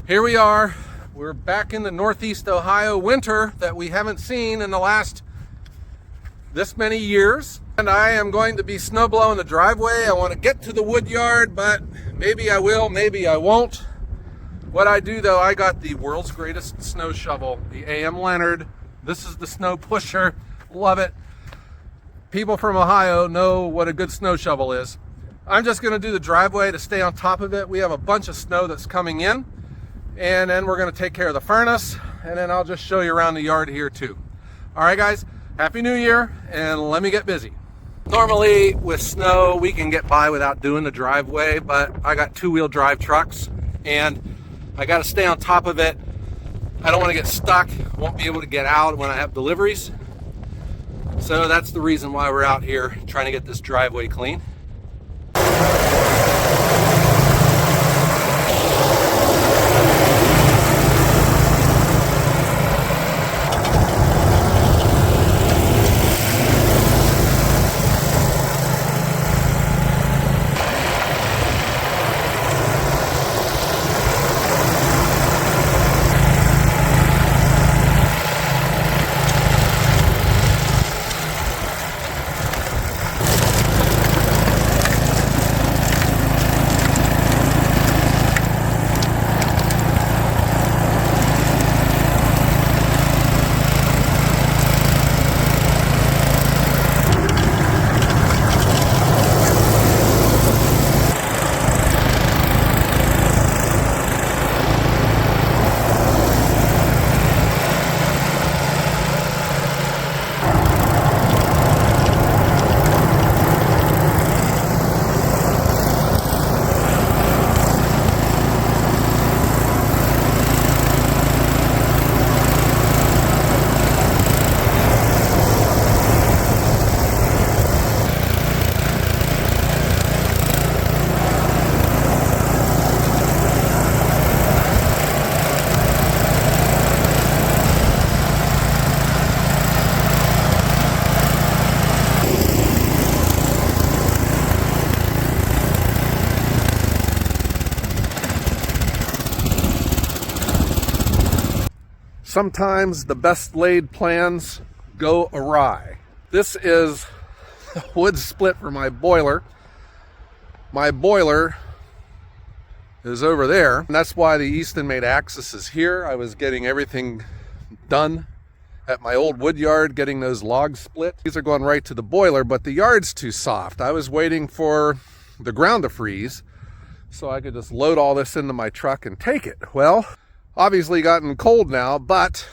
Here we are. We're back in the Northeast Ohio winter that we haven't seen in the last this many years. And I am going to be snow blowing the driveway. I want to get to the wood yard, but maybe I will, maybe I won't. What I do though, I got the world's greatest snow shovel, the Leonard. This is the snow pusher. Love it. People from Ohio know what a good snow shovel is. I'm just going to do the driveway to stay on top of it. We have a bunch of snow that's coming in. And then we're going to take care of the furnace, and then I'll just show you around the yard here too. All right, guys, Happy New Year, and let me get busy. Normally with snow, we can get by without doing the driveway, but I got two-wheel drive trucks, and I got to stay on top of it. I don't want to get stuck. Won't be able to get out when I have deliveries. So that's the reason why we're out here trying to get this driveway clean. Sometimes the best laid plans go awry. This is a wood split for my boiler. My boiler is over there, and that's why the Eastonmade axis is here. I was getting everything done at my old wood yard, getting those logs split. These are going right to the boiler, but the yard's too soft. I was waiting for the ground to freeze so I could just load all this into my truck and take it. Well, obviously gotten cold now, but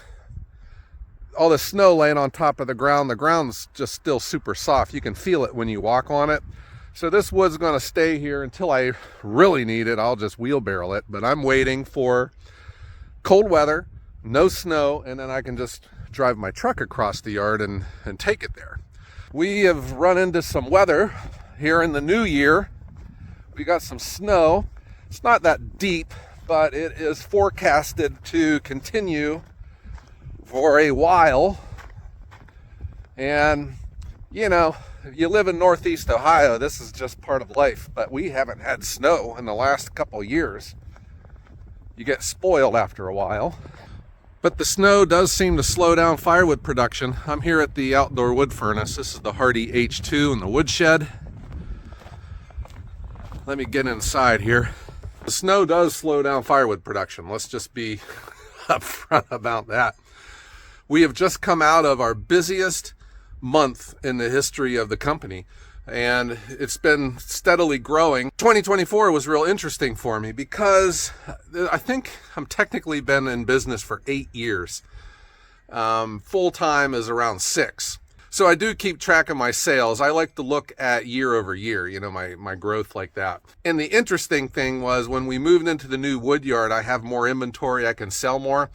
all the snow laying on top of the ground's just still super soft. You can feel it when you walk on it. So this wood's going to stay here until I really need it. I'll just wheelbarrow it, but I'm waiting for cold weather, no snow, and then I can just drive my truck across the yard and take it there. We have run into some weather here in the new year. We got some snow. It's not that deep, but it is forecasted to continue for a while. And, you know, if you live in Northeast Ohio, this is just part of life, but we haven't had snow in the last couple of years. You get spoiled after a while. But the snow does seem to slow down firewood production. I'm here at the outdoor wood furnace. This is the Hardy H2 in the woodshed. Let me get inside here. The snow does slow down firewood production. Let's just be upfront about that. We have just come out of our busiest month in the history of the company, and it's been steadily growing. 2024 was real interesting for me because I think I'm technically been in business for 8 years. Full-time is around 6. So I do keep track of my sales. I like to look at year over year, you know, my growth like that. And the interesting thing was when we moved into the new wood yard, I have more inventory, I can sell more.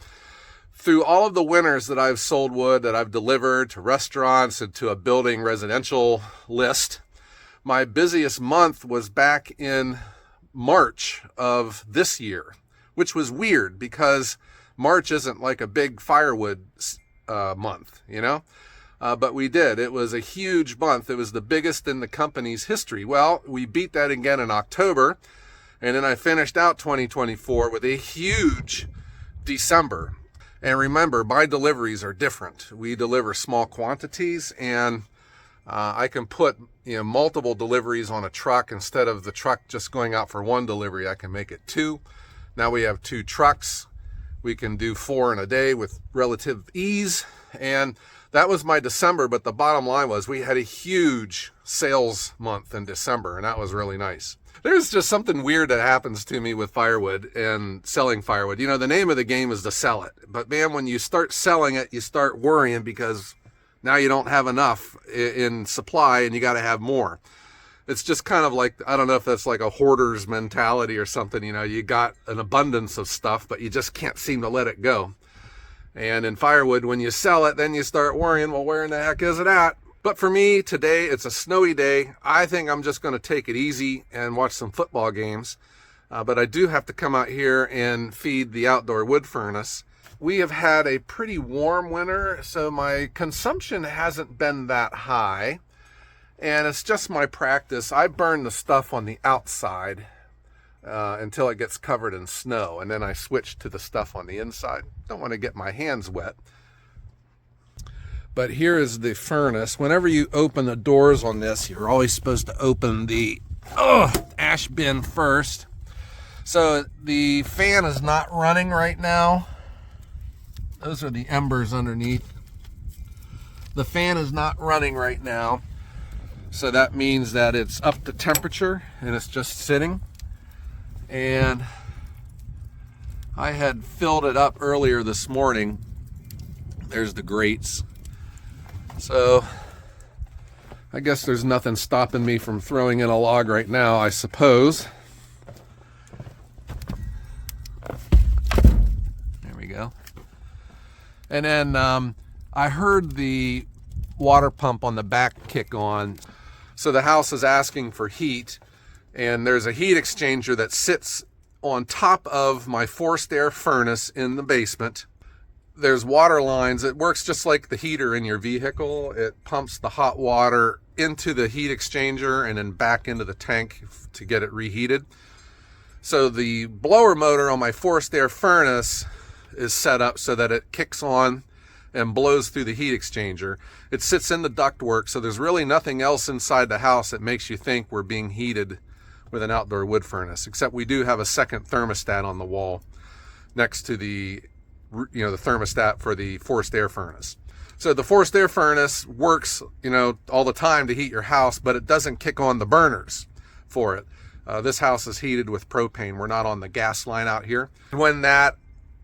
Through all of the winters that I've sold wood, that I've delivered to restaurants and to a building residential list, my busiest month was back in March of this year, which was weird because March isn't like a big firewood month, you know? But we did. It was a huge month. It was the biggest in the company's history. Well, we beat that again in October. And then I finished out 2024 with a huge December. And remember, my deliveries are different. We deliver small quantities, and I can put multiple deliveries on a truck. Instead of the truck just going out for one delivery, I can make it 2. Now we have 2 trucks. We can do 4 in a day with relative ease. And that was my December, but the bottom line was we had a huge sales month in December, and that was really nice. There's just something weird that happens to me with firewood and selling firewood. The name of the game is to sell it. But man, when you start selling it, you start worrying because now you don't have enough in supply and you got to have more. It's just kind of like, I don't know if that's like a hoarder's mentality or something. You got an abundance of stuff, but you just can't seem to let it go. And in firewood, when you sell it, then you start worrying, well, where in the heck is it at? But for me, today, it's a snowy day. I think I'm just going to take it easy and watch some football games. But I do have to come out here and feed the outdoor wood furnace. We have had a pretty warm winter, so my consumption hasn't been that high. And it's just my practice. I burn the stuff on the outside until it gets covered in snow. And then I switch to the stuff on the inside. Don't want to get my hands wet. But here is the furnace. Whenever you open the doors on this, you're always supposed to open the ash bin first. So the fan is not running right now. Those are the embers underneath. The fan is not running right now. So that means that it's up to temperature and it's just sitting. And I had filled it up earlier this morning. There's the grates. So I guess there's nothing stopping me from throwing in a log right now, I suppose. There we go. And then I heard the water pump on the back kick on. So the house is asking for heat, and there's a heat exchanger that sits on top of my forced air furnace in the basement. There's water lines. It works just like the heater in your vehicle. It pumps the hot water into the heat exchanger and then back into the tank to get it reheated. So the blower motor on my forced air furnace is set up so that it kicks on and blows through the heat exchanger. It sits in the ductwork, so there's really nothing else inside the house that makes you think we're being heated with an outdoor wood furnace, except we do have a second thermostat on the wall next to the thermostat for the forced air furnace. So the forced air furnace works, all the time to heat your house, but it doesn't kick on the burners for it. This house is heated with propane. We're not on the gas line out here. When that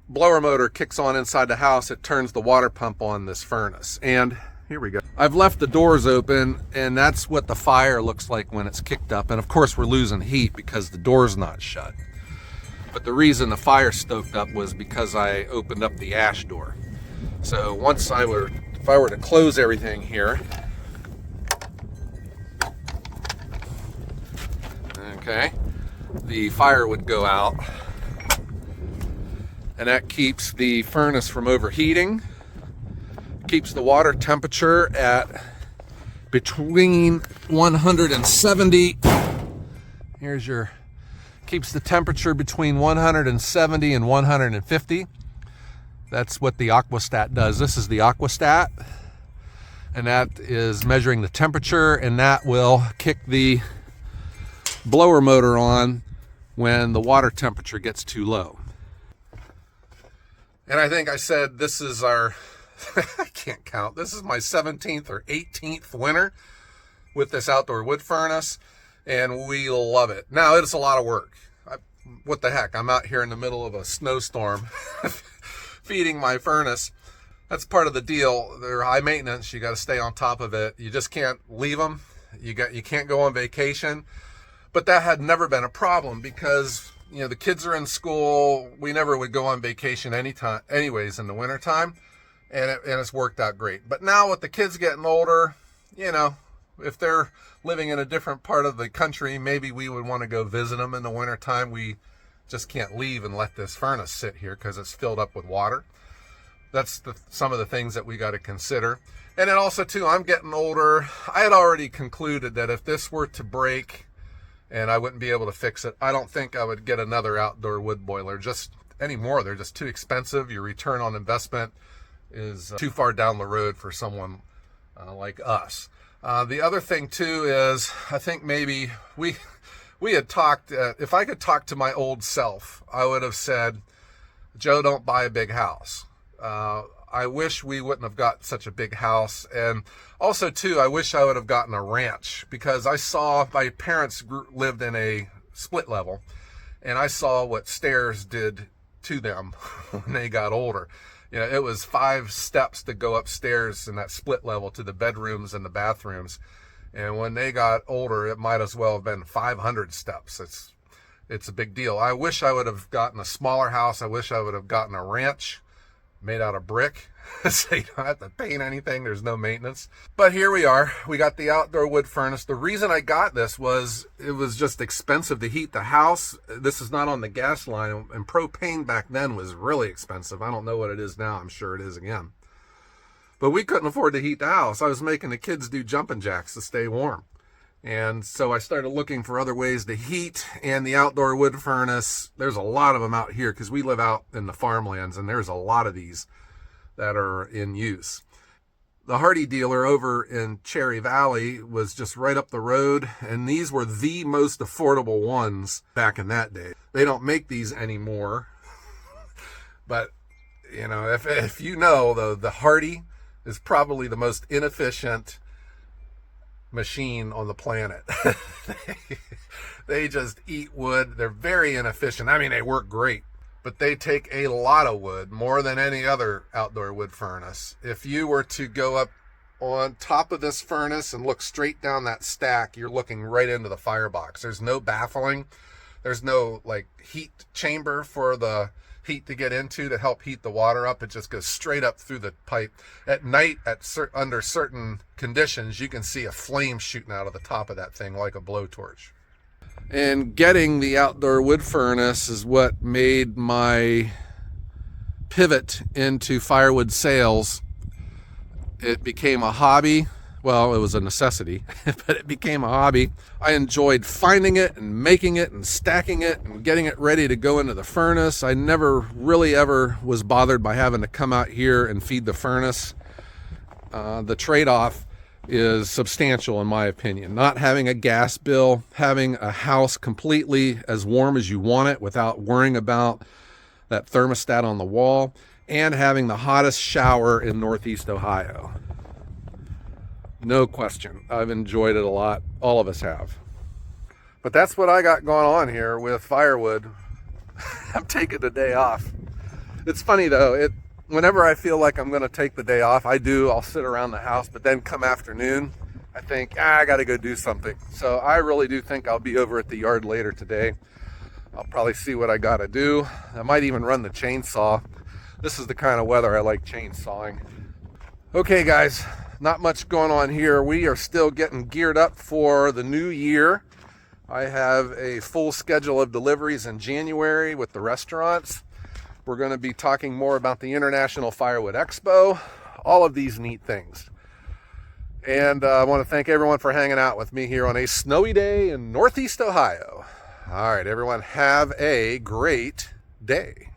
blower motor kicks on inside the house, it turns the water pump on this furnace. And here we go. I've left the doors open, and that's what the fire looks like when it's kicked up. And of course, we're losing heat because the door's not shut. But the reason the fire stoked up was because I opened up the ash door. So if I were to close everything here, okay, the fire would go out. And that keeps the furnace from overheating, keeps the water temperature at between 170, keeps the temperature between 170 and 150. That's what the aquastat does. This is the aquastat, and that is measuring the temperature, and that will kick the blower motor on when the water temperature gets too low. And I think I said this is our, I can't count, this is my 17th or 18th winter with this outdoor wood furnace, and we love it. Now, it's a lot of work. What the heck, I'm out here in the middle of a snowstorm feeding my furnace. That's part of the deal. They're high maintenance. You got to stay on top of it. You just can't leave them. You can't go on vacation. But that had never been a problem because the kids are in school. We never would go on vacation anyways in the wintertime, and it's worked out great. But now with the kids getting older, if they're living in a different part of the country, maybe we would want to go visit them in the wintertime. We just can't leave and let this furnace sit here because it's filled up with water. That's some of the things that we got to consider. And then also too, I'm getting older. I had already concluded that if this were to break and I wouldn't be able to fix it. I don't think I would get another outdoor wood boiler just anymore. They're just too expensive. Your return on investment is too far down the road for someone like us. The other thing too is, I think maybe we had talked, if I could talk to my old self, I would have said, Joe, don't buy a big house. I wish we wouldn't have got such a big house. And also too, I wish I would have gotten a ranch, because I saw my parents lived in a split level, and I saw what stairs did to them when they got older. You know, it was 5 steps to go upstairs in that split level to the bedrooms and the bathrooms. And when they got older, it might as well have been 500 steps. It's a big deal. I wish I would have gotten a smaller house. I wish I would have gotten a ranch made out of brick, so you don't have to paint anything. There's no maintenance. But here we are. We got the outdoor wood furnace. The reason I got this was it was just expensive to heat the house. This is not on the gas line, and propane back then was really expensive. I don't know what it is now. I'm sure it is again. But we couldn't afford to heat the house. I was making the kids do jumping jacks to stay warm. And so I started looking for other ways to heat, and the outdoor wood furnace, there's a lot of them out here because we live out in the farmlands, and there's a lot of these that are in use. The Hardy dealer over in Cherry Valley was just right up the road, and these were the most affordable ones back in that day. They don't make these anymore, but you know, if you know, the Hardy is probably the most inefficient machine on the planet. They just eat wood. They're very inefficient. I mean, they work great, but they take a lot of wood, more than any other outdoor wood furnace. If you were to go up on top of this furnace and look straight down that stack, you're looking right into the firebox. There's no baffling. There's no like heat chamber for the heat to get into to help heat the water up. It just goes straight up through the pipe. At night, under certain conditions, you can see a flame shooting out of the top of that thing like a blowtorch. And getting the outdoor wood furnace is what made my pivot into firewood sales. It became a hobby. Well, it was a necessity, but it became a hobby. I enjoyed finding it and making it and stacking it and getting it ready to go into the furnace. I never really ever was bothered by having to come out here and feed the furnace. The trade-off is substantial in my opinion. Not having a gas bill, having a house completely as warm as you want it without worrying about that thermostat on the wall, and having the hottest shower in Northeast Ohio. No question. I've enjoyed it a lot. All of us have. But that's what I got going on here with Firewood. I'm taking the day off. It's funny though, whenever I feel like I'm going to take the day off, I'll sit around the house, but then come afternoon, I think, I got to go do something. So I really do think I'll be over at the yard later today. I'll probably see what I got to do. I might even run the chainsaw. This is the kind of weather I like chainsawing. Okay guys, not much going on here. We are still getting geared up for the new year. I have a full schedule of deliveries in January with the restaurants. We're going to be talking more about the International Firewood Expo, all of these neat things. And I want to thank everyone for hanging out with me here on a snowy day in Northeast Ohio. All right, everyone, have a great day.